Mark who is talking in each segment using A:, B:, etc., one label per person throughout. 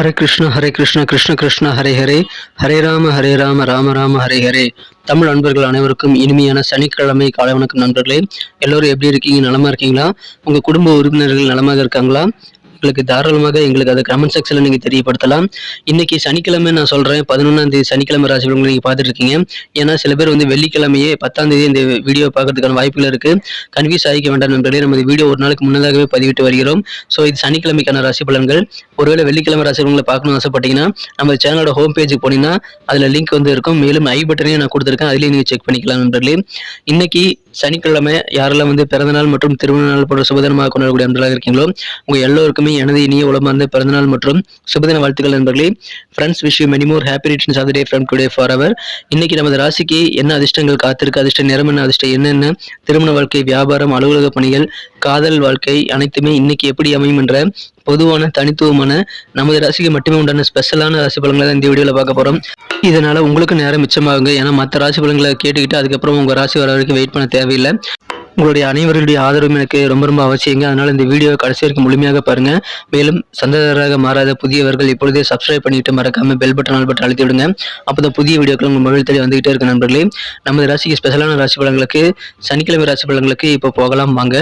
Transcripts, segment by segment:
A: ஹரே கிருஷ்ணா கிருஷ்ண கிருஷ்ணா ஹரே ஹரே, ஹரே ராம ராம ராம ஹரே ஹரே. தமிழ் நண்பர்கள் அனைவருக்கும் இனிமையான சனிக்கிழமை காலை வணக்கம் நண்பர்களே. எல்லோரும் எப்படி இருக்கீங்க? நலமா இருக்கீங்களா? உங்க குடும்ப உறுப்பினர்கள் நலமாக இருக்காங்களா? உங்களுக்கு தாராளமாக எங்களுக்கு அதை கமெண்ட் செக்ஷன்ல நீங்க தெரியப்படுத்தலாம். இன்னைக்கு சனிக்கிழமை நான் சொல்றேன், 11ஆம் தேதி சனிக்கிழமை ராசி பலன்களை நீங்க பார்த்துட்டு இருக்கீங்க. ஏன்னா சில பேர் வெள்ளிக்கிழமையே 10ஆம் தேதி இந்த வீடியோ பார்க்கறதுக்கான வாய்ப்புகள் இருக்கு. கன்ஃபியூஸ் ஆகிக்க வேண்டாம் நண்பர்களே. நம்ம இந்த வீடியோ ஒரு நாளுக்கு முன்னதாகவே பதிவிட்டு வருகிறோம். ஸோ இது சனிக்கிழமைக்கான ராசி பலன்கள். ஒருவேளை வெள்ளிக்கிழமை ராசி பலன்களை பார்க்கணும்னு ஆசைப்பட்டீங்கன்னா நம்ம சேனலோட ஹோம் பேஜுக்கு போனீங்கன்னா அதுல லிங்க் இருக்கும். மேலும் ஐ பட்டனையும் நான் கொடுத்துருக்கேன், அதுலேயும் நீங்க செக் பண்ணிக்கலாம் நண்பர்களே. இன்னைக்கு சனிக்கிழமை யாரெல்லாம் பிறந்தநாள் மற்றும் திருமண நாள் போன்ற சுபதினமாக கொண்டாடக்கூடிய நண்பர்களாக இருக்கீங்களோ உங்க எல்லோருக்குமே எனது இனிய உளமார்ந்த பிறந்தநாள் மற்றும் சுபதின வாழ்த்துக்கள் நண்பர்களே. Friends, wish you many more happy returns of the day from today forever. இன்னைக்கு நமது ராசிக்கு என்ன அதிர்ஷ்டங்கள் காத்திருக்கு, அதிர்ஷ்ட நிறம் என்ன, அதிர்ஷ்டம் என்னென்ன, திருமண வாழ்க்கை, வியாபாரம், அலுவலக பணிகள், காதல் வாழ்க்கை அனைத்துமே இன்னைக்கு எப்படி அமையும் என்ற பொதுவான தனித்துவமான நமது ராசிக்கு மட்டுமே உண்டான ஸ்பெஷலான ராசி பலன்களை தான் இந்த வீடியோவில் பார்க்க போறோம். இதனால உங்களுக்கு நேரம் மிச்சமாகுங்க. ஏன்னா மற்ற ராசி பலன்களை கேட்டுக்கிட்டு அதுக்கப்புறம் உங்க ராசி வர வரைக்கும் வெயிட் பண்ண தேவையில்லை. உங்களுடைய அனைவருடைய ஆதரவும் எனக்கு ரொம்ப ரொம்ப அவசியங்க. அதனால இந்த வீடியோ கடைசி வரைக்கும் முழுமையாக பாருங்க. மேலும் சந்ததியராக மாறாத புதியவர்கள் இப்பொழுதே சப்ஸ்கிரைப் பண்ணிட்டு மறக்காம பெல் பட்டன் ஆல் பட்டன் அழுத்தி விடுங்க. அப்போதான் புதிய வீடியோக்கள் உங்கள் மொபைல் தேடி வந்துகிட்டே இருக்கு நண்பர்களே. நமது ராசிக்கு ஸ்பெஷலான ராசி பலன்களுக்கு, சனிக்கிழமை ராசி பலன்களுக்கு இப்போ போகலாம் வாங்க.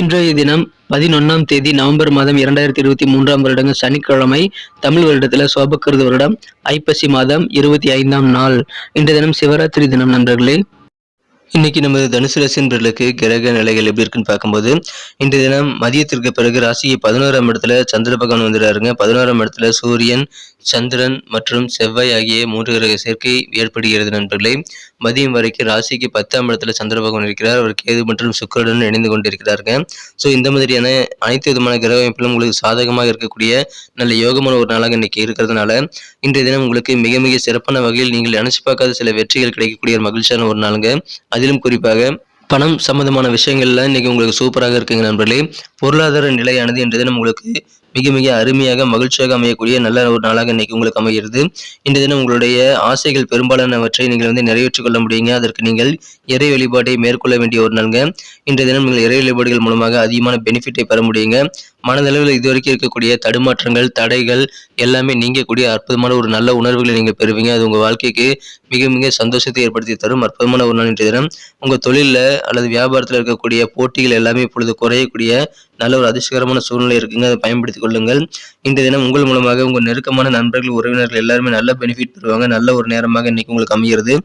A: இன்றைய தினம் 11ஆம் தேதி நவம்பர் மாதம் 2023ஆம் வருடம் சனிக்கிழமை. தமிழ் வருடத்துல சோபக்கிருது வருடம் ஐப்பசி மாதம் 25ஆம் நாள். இன்றைய தினம் சிவராத்திரி தினம் நண்பர்களே. இன்னைக்கு நமது தனுசு ராசி நண்பர்களுக்கு கிரக நிலைகள் எப்படி இருக்குன்னு பார்க்கும்போது, இன்றைய தினம் மதியத்திற்கு பிறகு ராசிக்கு 11ஆம் இடத்துல சந்திர பகவான் வந்துடுறாருங்க. 11ஆம் இடத்துல சூரியன், சந்திரன் மற்றும் செவ்வாய் ஆகிய 3 கிரக சேர்க்கை ஏற்படுகிறது நண்பர்களே. மதியம் வரைக்கும் ராசிக்கு 10ஆம் இடத்துல சந்திர பகவான் இருக்கிறார். அவர் கேது மற்றும் சுக்கிரனுடன் இணைந்து கொண்டிருக்கிறாருங்க. ஸோ இந்த மாதிரியான அனைத்து விதமான கிரக அமைப்பிலும் உங்களுக்கு சாதகமாக இருக்கக்கூடிய நல்ல யோகமான ஒரு நாளாக இன்னைக்கு இருக்கிறதுனால இன்றைய தினம் உங்களுக்கு மிக மிக சிறப்பான வகையில் நீங்கள் நினைச்சு பார்க்காத சில வெற்றிகள் கிடைக்கக்கூடிய ஒரு மகிழ்ச்சியான ஒரு நாளுங்க. அதிலும் குறிப்பாக பணம் சம்பந்தமான விஷயங்கள்ல இன்னைக்கு உங்களுக்கு சூப்பராக இருக்குங்க நண்பர்களே. பொருளாதார நிலையானது இன்றைய தினம் உங்களுக்கு மிக மிக அருமையாக மகிழ்ச்சியாக அமையக்கூடிய நல்ல ஒரு நாளாக இன்னைக்கு உங்களுக்கு அமைகிறது. இன்றைய தினம் உங்களுடைய ஆசைகள் பெரும்பாலானவற்றை நீங்கள் நிறைவேற்றிக் கொள்ள முடியுங்க. அதற்கு நீங்கள் இறை வழிபாட்டை மேற்கொள்ள வேண்டிய ஒரு நாளுங்க. இன்றைய தினம் நீங்கள் இறை வழிபாடுகள் மூலமாக அதிகமான பெனிஃபிட்டை பெற முடியுங்க. மனதளவில் இதுவரைக்கும் இருக்கக்கூடிய தடுமாற்றங்கள், தடைகள் எல்லாமே நீங்கக்கூடிய அற்புதமான ஒரு நல்ல உணர்வுகளை நீங்கள் பெறுவீங்க. அது உங்கள் வாழ்க்கைக்கு மிக மிக சந்தோஷத்தை ஏற்படுத்தி தரும் அற்புதமான ஒரு நாள் இன்றைய தினம். உங்கள் தொழிலில் அல்லது வியாபாரத்தில் இருக்கக்கூடிய போட்டிகள் எல்லாமே இப்பொழுது குறையக்கூடிய நல்ல ஒரு அதிர்ஷ்டகரமான சூழ்நிலை இருக்குங்க. அதை பயன்படுத்திக் கொள்ளுங்கள். இன்றைய தினம் உங்கள் மூலமாக உங்கள் நெருக்கமான நண்பர்கள், உறவினர்கள் எல்லாருமே நல்ல பெனிஃபிட் பெறுவாங்க. நல்ல ஒரு நேரமாக இன்னைக்கு உங்களுக்கு அமைகிறது.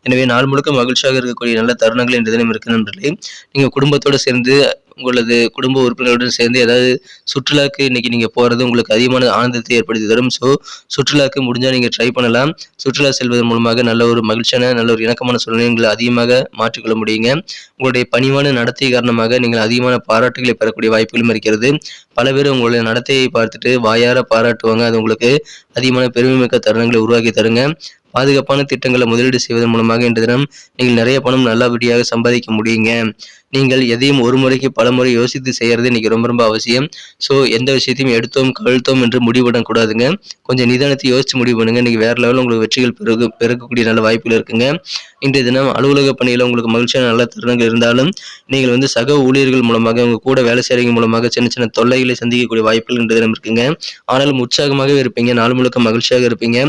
A: எனவே நாள் முழுக்க மகிழ்ச்சியாக இருக்கக்கூடிய நல்ல தருணங்கள் இன்றைய தினம் இருக்கு நண்பர்களே. நீங்கள் குடும்பத்தோடு சேர்ந்து உங்களது குடும்ப உறுப்பினர்களுடன் சேர்ந்து ஏதாவது சுற்றுலாக்கு இன்னைக்கு நீங்க போறது உங்களுக்கு அதிகமான ஆனந்தத்தை ஏற்படுத்தி தரும். ஸோ சுற்றுலாக்கு முடிஞ்சா நீங்க ட்ரை பண்ணலாம். சுற்றுலா செல்வதன் மூலமாக நல்ல ஒரு மகிழ்ச்சியான நல்ல ஒரு இணக்கமான சூழ்நிலைகளை அதிகமாக மாற்றிக்கொள்ள முடியுங்க. உங்களுடைய பணிவான நடத்தை காரணமாக நீங்கள் அதிகமான பாராட்டுகளை பெறக்கூடிய வாய்ப்புகளும் இருக்கிறது. பல பேர் உங்களுடைய நடத்தையை பார்த்துட்டு வாயார பாராட்டுவாங்க. அது உங்களுக்கு அதிகமான பெருமைமிக்க தருணங்களை உருவாக்கி தருங்க. பாதுகாப்பான திட்டங்களை முதலீடு செய்வதன் மூலமாக இன்று தினம் நீங்கள் நிறைய பணம் நல்லபடியாக சம்பாதிக்க முடியுங்க. நீங்கள் எதையும் ஒரு முறைக்கு பல முறை யோசித்து செய்யறது இன்னைக்கு ரொம்ப ரொம்ப அவசியம். ஸோ எந்த விஷயத்தையும் எடுத்தோம் கவிழ்த்தோம் என்று முடிவிடக் கூடாதுங்க. கொஞ்சம் நிதானத்தை யோசிச்சு முடிவு பண்ணுங்க. இன்னைக்கு வேற லெவலில் உங்களுக்கு வெற்றிகள் பெருக்கக்கூடிய நல்ல வாய்ப்புகள் இருக்குங்க. இன்றைய தினம் அலுவலக பணியில் உங்களுக்கு மகிழ்ச்சியான நல்ல தருணங்கள் இருந்தாலும் நீங்கள் சக ஊழியர்கள் மூலமாக உங்க கூட வேலை செய்யறவங்க மூலமாக சின்ன சின்ன தொல்லைகளை சந்திக்கக்கூடிய வாய்ப்புகள் இன்றைய தினம் இருக்குங்க. ஆனாலும் உற்சாகமாகவே இருப்பீங்க. நாள் முழுக்க மகிழ்ச்சியாக இருப்பீங்க.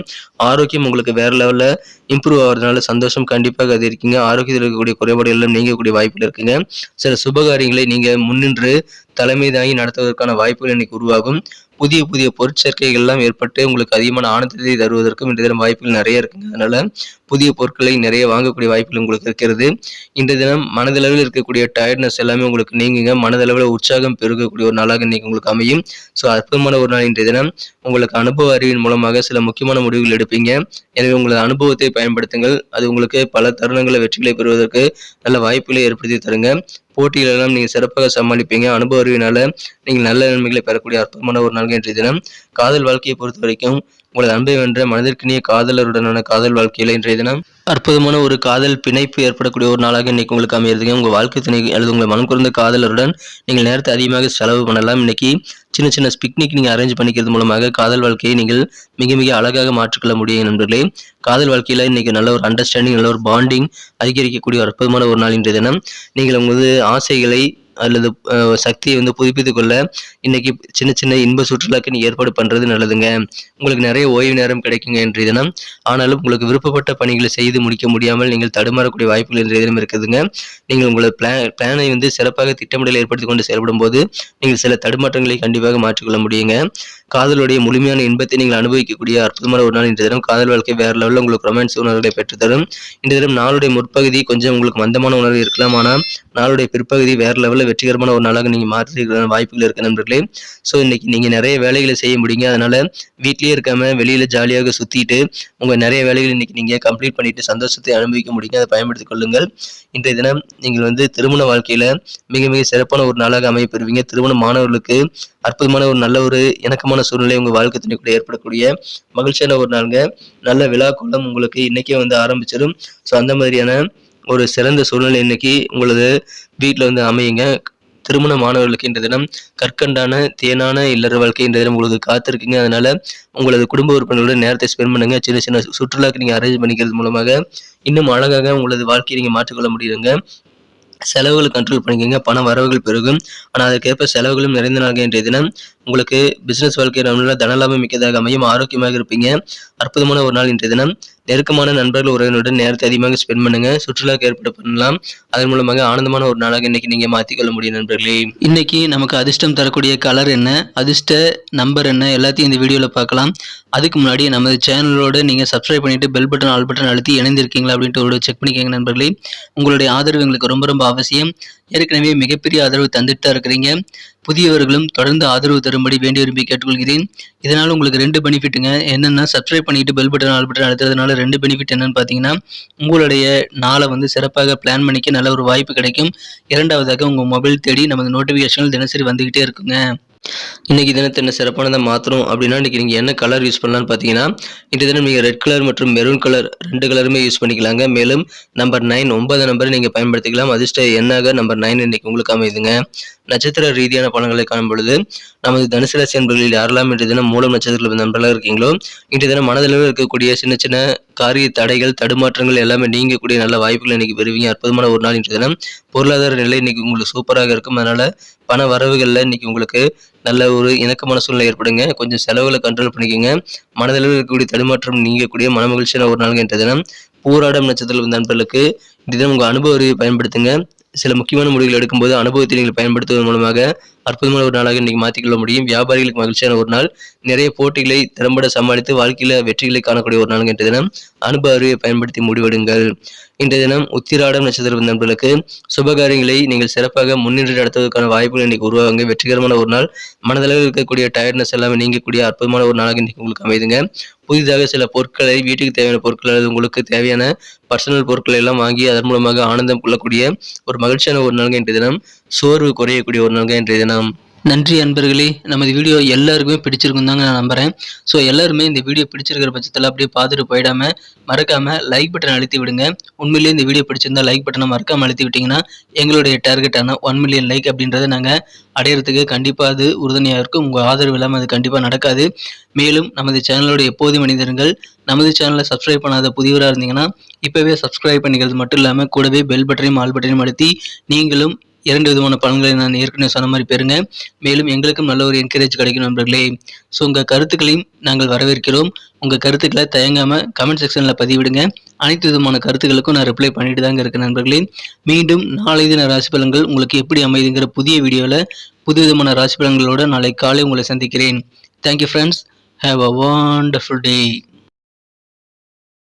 A: ஆரோக்கியம் உங்களுக்கு வேற லெவலில் இம்ப்ரூவ் ஆகிறதுனால சந்தோஷம் கண்டிப்பாக அது இருக்கீங்க. ஆரோக்கியத்தில் இருக்கக்கூடிய குறைபாடுகள் எல்லாம் நீங்கக்கூடிய வாய்ப்புகள் இருக்குங்க. சில சுபகாரியங்களை நீங்க முன்னின்று தலைமை தாங்கி நடத்துவதற்கான வாய்ப்புகள் இன்னைக்கு உருவாகும். புதிய புதிய பொருட்சேர்க்கைகள் எல்லாம் ஏற்பட்டு உங்களுக்கு அதிகமான ஆனந்தத்தை தருவதற்கும் இன்றைய தினம் வாய்ப்புகள் நிறைய இருக்குங்க. அதனால புதிய பொருட்களை நிறைய வாங்கக்கூடிய வாய்ப்புகள் உங்களுக்கு இருக்கிறது. இன்றைய தினம் மனதளவில் இருக்கக்கூடிய டயர்ட்னஸ் எல்லாமே உங்களுக்கு நீங்குங்க. மனதளவில் உற்சாகம் பெருகக்கூடிய ஒரு நாளாக இன்னைக்கு உங்களுக்கு அமையும். ஸோ அற்புதமான ஒரு நாள் இன்றைய தினம். உங்களுக்கு அனுபவ அறிவின் மூலமாக சில முக்கியமான முடிவுகள் எடுப்பீங்க. எனவே உங்களது அனுபவத்தை பயன்படுத்துங்கள். அது உங்களுக்கு பல தருணங்களை வெற்றிகளை பெறுவதற்கு நல்ல வாய்ப்புகளை ஏற்படுத்தி தருங்க. போட்டிகள் எல்லாம் நீங்க சிறப்பாக சமாளிப்பீங்க. அனுபவ அறிவினால நீங்கள் நல்ல நன்மைகளை பெறக்கூடிய அற்புதமான ஒரு நாள் இன்றைய தினம். காதல் வாழ்க்கையை பொறுத்த வரைக்கும் உங்களது அன்பை வென்ற மனதிற்கினிய காதலருடனான காதல் வாழ்க்கையில இன்றைய தினம் அற்புதமான ஒரு காதல் பிணைப்பு ஏற்படக்கூடிய ஒரு நாளாக இன்னைக்கு உங்களுக்கு அமையிறதுங்க. உங்க வாழ்க்கை துணை அல்லது உங்களை மனம் குறைந்த காதலருடன் நீங்கள் நேரத்தை அதிகமாக செலவு பண்ணலாம். இன்னைக்கு சின்ன சின்ன பிக்னிக் நீங்க அரேஞ்ச் பண்ணிக்கிறது மூலமாக காதல் வாழ்க்கையை நீங்கள் மிக மிக அழகாக மாற்றிக்கொள்ள முடியும் நண்பர்களே. காதல் வாழ்க்கையில இன்னைக்கு நல்ல ஒரு அண்டர்ஸ்டாண்டிங், நல்ல ஒரு பாண்டிங் அதிகரிக்கக்கூடிய ஒரு அற்புதமான ஒரு நாள் இன்றைய தினம். நீங்கள் உங்களது ஆசைகளை அல்லது சக்தியை வந்து புதுப்பித்துக் கொள்ள இன்னைக்கு சின்ன சின்ன இன்ப சுற்றுலாக்கு நீ ஏற்பாடு பண்றது நல்லதுங்க. உங்களுக்கு நிறைய ஓய்வு நேரம் கிடைக்குங்க இன்றைய தினம். ஆனாலும் உங்களுக்கு விருப்பப்பட்ட பணிகளை செய்து முடிக்க முடியாமல் நீங்கள் தடுமாறக்கூடிய வாய்ப்புகள் இன்றைய தினம் இருக்குதுங்க. நீங்கள் உங்களோட பிளானை வந்து சிறப்பாக திட்டமிடல் ஏற்படுத்திக் கொண்டு செயல்படும் போது நீங்கள் சில தடுமாற்றங்களை கண்டிப்பாக மாற்றிக்கொள்ள முடியுங்க. காதலுடைய முழுமையான இன்பத்தை நீங்கள் அனுபவிக்கக்கூடிய அற்புதமான ஒரு நாள் இன்றைய தினம். காதல் வாழ்க்கை வேற லெவலில் உங்களுக்கு ரொமான்ஸ் உணர்வுகளை பெற்றுத்தரும். இன்றைய தினம் நாளுடைய முற்பகுதி கொஞ்சம் உங்களுக்கு மந்தமான உணர்வு இருக்கலாம். ஆனால் நாளுடைய பிற்பகுதி வேற லெவலில் வெற்றிகரமான ஒரு நாளாக நீங்க மாற்றிருக்கிற வாய்ப்புகள் இருக்கு நண்பர்களே. ஸோ இன்னைக்கு நீங்க நிறைய வேலைகளை செய்ய முடியுங்க. அதனால வீட்லயே இருக்காம வெளியில ஜாலியாக சுத்திட்டு உங்க நிறைய வேலைகள் இன்னைக்கு நீங்க கம்ப்ளீட் பண்ணிட்டு சந்தோஷத்தை அனுபவிக்க முடியுங்க. அதை பயன்படுத்திக் கொள்ளுங்கள். இன்றைய தினம் நீங்கள் வந்து திருமண வாழ்க்கையில மிக மிக சிறப்பான ஒரு நாளாக அமைய பெறுவீங்க. திருமண மாணவர்களுக்கு அற்புதமான ஒரு நல்ல ஒரு இணக்கமான சூழ்நிலை உங்க வாழ்க்கை துணை கூட ஏற்படக்கூடிய மகிழ்ச்சியான ஒரு நாளுங்க. நல்ல விழா கோலம் உங்களுக்கு இன்னைக்கே வந்து ஆரம்பிச்சிடும். ஸோ அந்த மாதிரியான ஒரு சிறந்த சூழ்நிலை இன்னைக்கு உங்களது வீட்டில் வந்து அமையுங்க. திருமண மாணவர்களுக்கு இன்றைய தினம் கற்கண்டான தேனான இல்லற வாழ்க்கை இன்றைய தினம் உங்களுக்கு காத்திருக்குங்க. அதனால உங்களது குடும்ப உறுப்பினர்களோட நேரத்தை ஸ்பெண்ட் பண்ணுங்க. சின்ன சின்ன சுற்றுலாக்கு நீங்க அரேஞ்ச் பண்ணிக்கிறது மூலமாக இன்னும் அழகாக உங்களது வாழ்க்கையை நீங்க மாற்றிக்கொள்ள முடியுங்க. செலவுகளை கண்ட்ரோல் பண்ணிக்கோங்க. பண வரவுகள் பெருகும். ஆனால் அதற்கேற்ப செலவுகளும் நிறைந்த நாள்கள் இன்றைய தினம் உங்களுக்கு பிசினஸ் வாழ்க்கை நல்ல தனலாபம் மிக்கதாக அமையும். ஆரோக்கியமாக இருப்பீங்க. அற்புதமான ஒரு நாள் இன்றைய தினம். நெருக்கமான நண்பர்கள் உறவினருடன் நேரத்தை அதிகமாக ஸ்பெண்ட் பண்ணுங்க. சுற்றுலாக்கு ஏற்பாடு பண்ணலாம். அதன் மூலமாக ஆனந்தமான ஒரு நாளாக இன்னைக்கு நீங்க மாற்றிக்கொள்ள முடியும் நண்பர்களே. இன்னைக்கு நமக்கு அதிர்ஷ்டம் தரக்கூடிய கலர் என்ன, அதிர்ஷ்ட நம்பர் என்ன, எல்லாத்தையும் இந்த வீடியோவில் பார்க்கலாம். அதுக்கு முன்னாடி நமது சேனலோட நீங்கள் சப்ஸ்கிரைப் பண்ணிட்டு பெல் பட்டன் ஆல் பட்டன் அழுத்தி இணைந்திருக்கீங்களா அப்படின்ட்டு ஒரு செக் பண்ணிக்கோங்க நண்பர்களே. உங்களுடைய ஆதரவு எங்களுக்கு ரொம்ப ரொம்ப அவசியம். ஏற்கனவே மிகப்பெரிய ஆதரவு தந்துட்டு தான் இருக்கிறீங்க. புதியவர்களும் தொடர்ந்து ஆதரவு தரும்படி வேண்டி விரும்பி கேட்டுக்கொள்கிறேன். இதனால் உங்களுக்கு 2 பெனிஃபிட்டுங்க. என்னென்னா சப்ஸ்கிரைப் பண்ணிட்டு பெல் பட்டன் ஆல் பட்டன் அழுத்துறதுனால 2 பெனிஃபிட் என்னன்னு பார்த்தீங்கன்னா, உங்களுடைய நாளை வந்து சிறப்பாக பிளான் பண்ணிக்க நல்ல ஒரு வாய்ப்பு கிடைக்கும். இரண்டாவதாக உங்கள் மொபைல் தேடி நமது நோட்டிஃபிகேஷன்கள் தினசரி வந்துக்கிட்டே இருக்குங்க. இன்னைக்கு தினத்தை என்ன சிறப்பானதை மாற்றணும் அப்படின்னா, இன்னைக்கு நீங்கள் என்ன கலர் யூஸ் பண்ணலான்னு பார்த்தீங்கன்னா, இன்றைய தினம் நீங்கள் ரெட் கலர் மற்றும் மெரூன் கலர் 2 கலருமே யூஸ் பண்ணிக்கலாங்க. மேலும் நம்பர் 9 9 நம்பரை நீங்கள் பயன்படுத்திக்கலாம். அதிர்ஷ்ட எண்ணாக நம்பர் 9 இன்னைக்கு உங்களுக்கு அமைதுங்க. நட்சத்திர ரீதியான பலன்களை காணும் பொழுது நமது தனுசு ராசி நண்பர்களில் யாரெல்லாம் இன்றைய தினம் மூலம் நட்சத்திரத்தில் நண்பர்களாக இருக்கீங்களோ, இன்றைய தினம் மனதளவில் இருக்கக்கூடிய சின்ன சின்ன காரிய தடைகள் தடுமாற்றங்கள் எல்லாமே நீங்கக்கூடிய நல்ல வாய்ப்புகள் இன்னைக்கு பெறுவீங்க. அற்புதமான ஒரு நாள் இன்றைய தினம். பொருளாதார நிலை இன்னைக்கு உங்களுக்கு சூப்பராக இருக்கும். அதனால பண வரவுகளில் இன்னைக்கு உங்களுக்கு நல்ல ஒரு இணக்கமான சூழ்நிலை ஏற்படுங்க. கொஞ்சம் செலவுகளை கண்ட்ரோல் பண்ணிக்கோங்க. மனதளவில் இருக்கக்கூடிய தடுமாற்றம் நீங்கக்கூடிய மனமகிழ்ச்சியான ஒரு நாள் இன்றைய தினம். பூராடம் நட்சத்திர நண்பர்களுக்கு இன்றைய தினம் உங்கள் அனுபவ அறிவை பயன்படுத்துங்க. சில முக்கியமான முடிவுகள் எடுக்கும்போது அனுபவத்தை நீங்கள் பயன்படுத்துவதன் மூலமாக அற்புதமான ஒரு நாளாக இன்னைக்கு மாற்றிக்கொள்ள முடியும். வியாபாரிகளுக்கு மகிழ்ச்சியான ஒரு நாள். நிறைய போட்டிகளை திறம்பட சமாளித்து வாழ்க்கையில வெற்றிகளை காணக்கூடிய ஒரு நாள் இன்றைய தினம். அனுபவ அறிவை பயன்படுத்தி முடிவெடுங்கள். இன்றைய தினம் உத்திராடம் நட்சத்திர நண்பர்களுக்கு சுபகாரியங்களை நீங்கள் சிறப்பாக முன்னின்று நடத்துவதற்கான வாய்ப்புகள் இன்னைக்கு உருவாகுங்க. வெற்றிகரமான ஒரு நாள். மனதளவில் இருக்கக்கூடிய டயர்ட்னஸ் எல்லாமே நீங்கக்கூடிய அற்புதமான ஒரு நாளாக இன்னைக்கு உங்களுக்கு அமைதுங்க. புதிதாக சில பொருட்களை வீட்டுக்கு தேவையான பொருட்கள் அல்லது உங்களுக்கு தேவையான பர்சனல் பொருட்களை எல்லாம் வாங்கி அதன் மூலமாக ஆனந்தம் கொள்ளக்கூடிய ஒரு மகிழ்ச்சியான ஒரு நாள்கள் இன்றைய தினம். சோர்வு குறையக்கூடிய ஒரு நாள்கள் இன்றைய தினம். நன்றி அன்பர்களே. நமது வீடியோ எல்லாருக்குமே பிடிச்சிருக்கும் தாங்க நான் நம்புறேன். ஸோ எல்லாருமே இந்த வீடியோ பிடிச்சிருக்கிற பட்சத்தில் அப்படியே பார்த்துட்டு போயிடாம மறக்காம லைக் பட்டன் அழுத்தி விடுங்க. உண்மையிலேயே இந்த வீடியோ பிடிச்சிருந்தா லைக் பட்டனை மறக்காம அழுத்தி விட்டீங்கன்னா எங்களுடைய டார்கெட்டான 1 மில்லியன் லைக் அப்படின்றத நாங்கள் அடையிறதுக்கு கண்டிப்பாக அது உறுதுணையாக இருக்கும். உங்கள் ஆதரவு இல்லாமல் அது கண்டிப்பாக நடக்காது. மேலும் நமது சேனலோட எப்போதும் மனிதர்கள் நமது சேனலை சப்ஸ்கிரைப் பண்ணாத புதியவராக இருந்தீங்கன்னா இப்போவே சப்ஸ்கிரைப் பண்ணிக்கிறது மட்டும் இல்லாமல் கூடவே பெல் பட்டனையும் ஆல் பட்டனையும் அழுத்தி நீங்களும் 2 விதமான பலன்களை நான் ஏற்கனவே சொன்ன மாதிரி பெறுங்க. மேலும் எங்களுக்கும் நல்ல ஒரு என்கரேஜ் கிடைக்கும் நண்பர்களே. ஸோ உங்கள் கருத்துக்களையும் நாங்கள் வரவேற்கிறோம். உங்கள் கருத்துக்களை தயங்காமல் கமெண்ட் செக்ஷனில் பதிவிடுங்க. அனைத்து விதமான கருத்துக்களுக்கும் நான் ரிப்ளை பண்ணிட்டு தாங்க இருக்கேன் நண்பர்களே. மீண்டும் நாளை தின ராசி பலன்கள் உங்களுக்கு எப்படி அமைதுங்கிற புதிய வீடியோவில் புது விதமான ராசி பலன்களோடு நாளை காலை உங்களை சந்திக்கிறேன். Thank you friends. Have a wonderful day.